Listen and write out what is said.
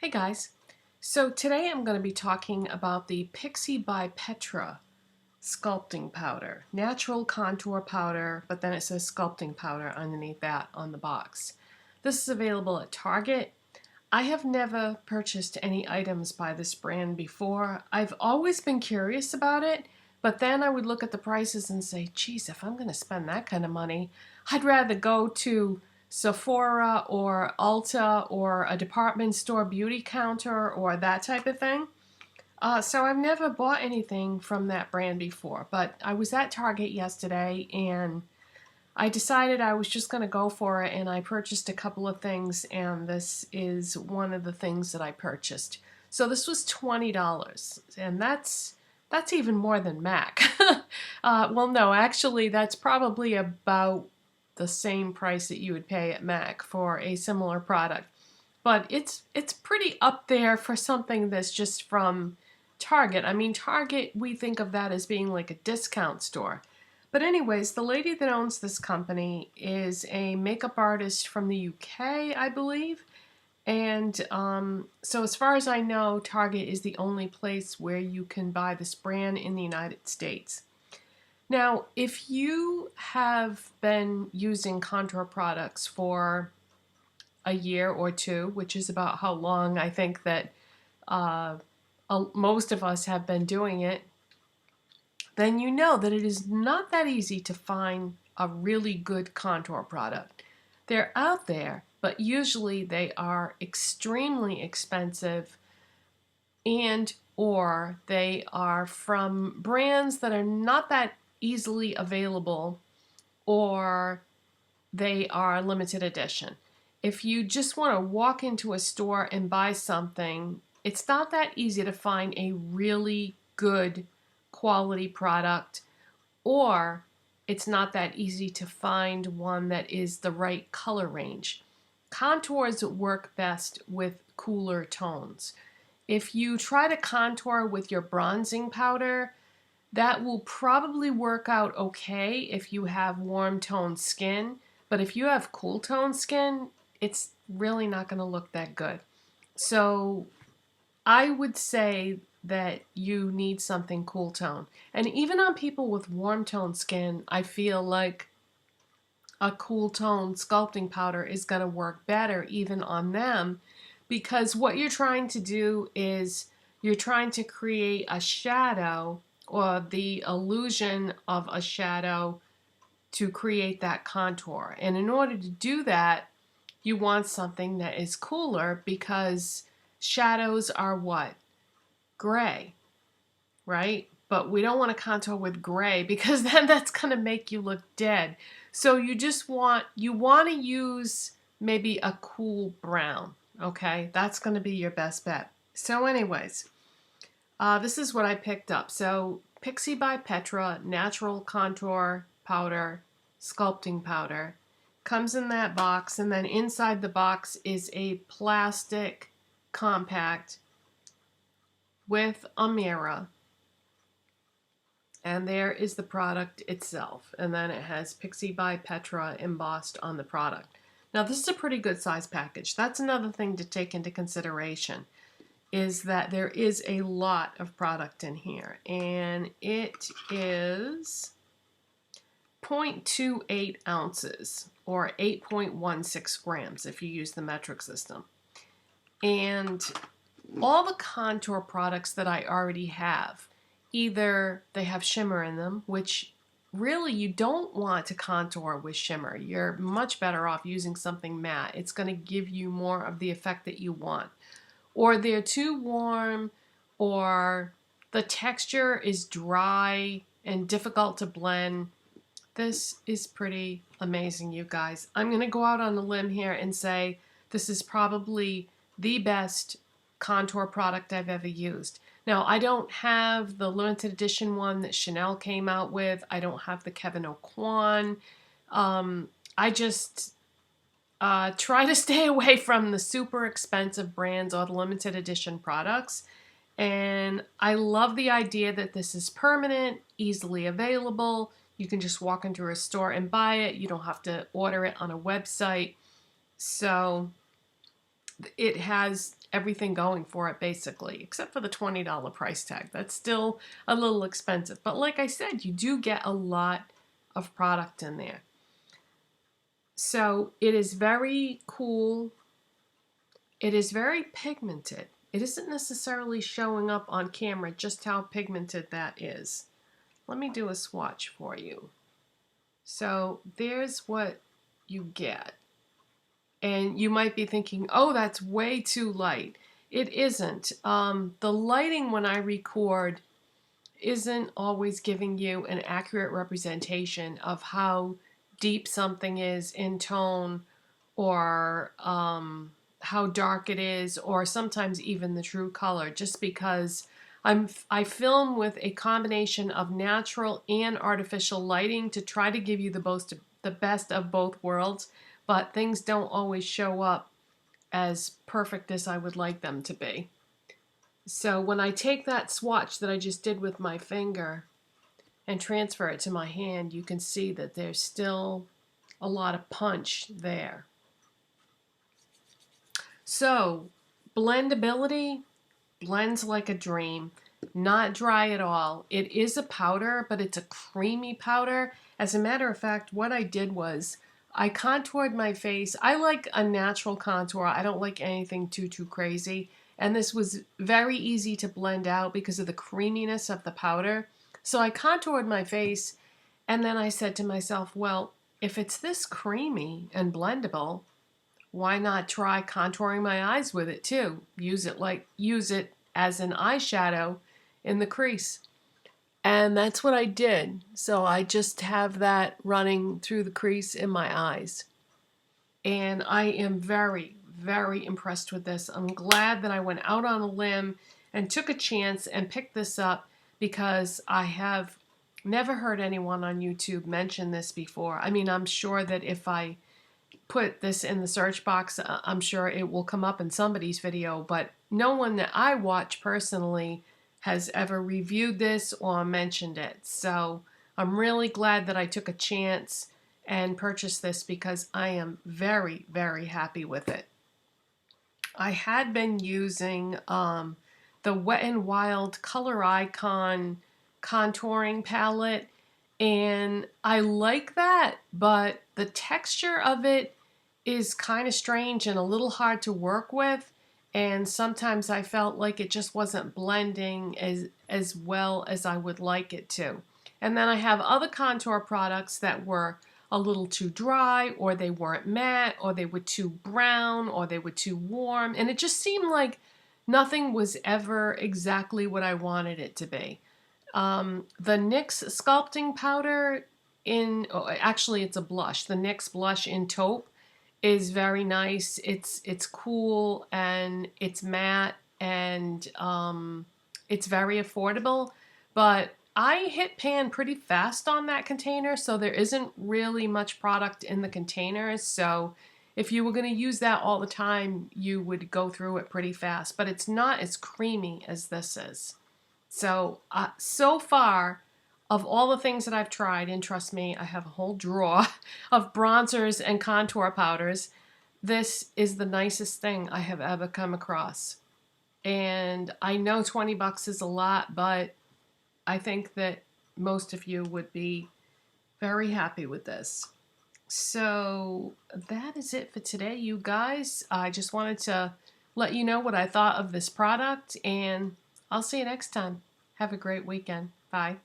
Hey guys, so today I'm going to be talking about the Pixie by Petra sculpting powder. Natural contour powder, but then it says sculpting powder underneath that on the box. This is available at Target. I have never purchased any items by this brand before. I've always been curious about it, but then I would look at the prices and say, geez, if I'm going to spend that kind of money, I'd rather go to Sephora or Ulta or a department store beauty counter or that type of thing. So I've never bought anything from that brand before, but I was at Target yesterday and I decided I was just going to go for it, and I purchased a couple of things, and this is one of the things that I purchased. So this was $20, and that's even more than MAC. Well, no, actually that's probably about the same price that you would pay at MAC for a similar product. But it's pretty up there for something that's just from Target. I mean, Target, we think of that as being like a discount store. But anyways, the lady that owns this company is a makeup artist from the UK, I believe. And so as far as I know, Target is the only place where you can buy this brand in the United States. Now, if you have been using contour products for a year or two, which is about how long I think that most of us have been doing it, then you know that it is not that easy to find a really good contour product. They're out there, but usually they are extremely expensive, and or they are from brands that are not that easily available, or they are limited edition. If you just want to walk into a store and buy something, it's not that easy to find a really good quality product, or it's not that easy to find one that is the right color range. Contours work best with cooler tones. If you try to contour with your bronzing powder, that will probably work out okay if you have warm toned skin, but if you have cool toned skin, it's really not going to look that good. So I would say that you need something cool tone. And even on people with warm toned skin, I feel like a cool tone sculpting powder is going to work better even on them, because what you're trying to do is you're trying to create a shadow or the illusion of a shadow to create that contour. And in order to do that, you want something that is cooler, because shadows are what? Gray, right? But we don't want to contour with gray because then that's going to make you look dead. So you want to use maybe a cool brown, okay? That's going to be your best bet. So anyways, this is what I picked up. So Pixie by Petra Natural Contour Powder, Sculpting Powder. Comes in that box, and then inside the box is a plastic compact with a mirror. And there is the product itself. And then it has Pixie by Petra embossed on the product. Now this is a pretty good size package. That's another thing to take into consideration, is that there is a lot of product in here. And it is 0.28 ounces, or 8.16 grams if you use the metric system. And all the contour products that I already have, either they have shimmer in them, which really you don't want to contour with shimmer. You're much better off using something matte. It's going to give you more of the effect that you want. Or they're too warm, or the texture is dry and difficult to blend. This is pretty amazing, you guys. I'm going to go out on a limb here and say this is probably the best contour product I've ever used. Now, I don't have the limited edition one that Chanel came out with. I don't have the Kevyn Aucoin. I just try to stay away from the super expensive brands or the limited edition products. And I love the idea that this is permanent, easily available. You can just walk into a store and buy it. You don't have to order it on a website. So it has everything going for it basically, except for the $20 price tag. That's still a little expensive. But like I said, you do get a lot of product in there. So it is very cool. It is very pigmented. It isn't necessarily showing up on camera just how pigmented that is. Let me do a swatch for you. So there's what you get. And you might be thinking, oh, that's way too light. It isn't. The lighting when I record isn't always giving you an accurate representation of how deep something is in tone, or how dark it is, or sometimes even the true color, just because I film with a combination of natural and artificial lighting to try to give you the best of both worlds, but things don't always show up as perfect as I would like them to be. So when I take that swatch that I just did with my finger and transfer it to my hand, you can see that there's still a lot of punch there. So blendability, blends like a dream. Not dry at all. It is a powder, but it's a creamy powder. As a matter of fact, what I did was I contoured my face. I like a natural contour. I don't like anything too crazy. And this was very easy to blend out because of the creaminess of the powder. So I contoured my face, and then I said to myself, well, if it's this creamy and blendable, why not try contouring my eyes with it too? Use it as an eyeshadow in the crease. And that's what I did. So I just have that running through the crease in my eyes. And I am very, very impressed with this. I'm glad that I went out on a limb and took a chance and picked this up, because I have never heard anyone on YouTube mention this before. I mean, I'm sure that if I put this in the search box, I'm sure it will come up in somebody's video, but no one that I watch personally has ever reviewed this or mentioned it. So I'm really glad that I took a chance and purchased this, because I am very, very happy with it. I had been using the Wet n Wild Coloricon contouring palette, and I like that, but the texture of it is kind of strange and a little hard to work with, and sometimes I felt like it just wasn't blending as well as I would like it to. And then I have other contour products that were a little too dry, or they weren't matte, or they were too brown, or they were too warm, and it just seemed like nothing was ever exactly what I wanted it to be. The NYX sculpting powder actually it's a blush. The NYX blush in taupe is very nice. It's cool, and it's matte, and it's very affordable. But I hit pan pretty fast on that container, so there isn't really much product in the container. So if you were going to use that all the time, you would go through it pretty fast. But it's not as creamy as this is. So, so far, of all the things that I've tried, and trust me, I have a whole drawer of bronzers and contour powders, this is the nicest thing I have ever come across. And I know 20 bucks is a lot, but I think that most of you would be very happy with this. So that is it for today, you guys. I just wanted to let you know what I thought of this product, and I'll see you next time. Have a great weekend. Bye.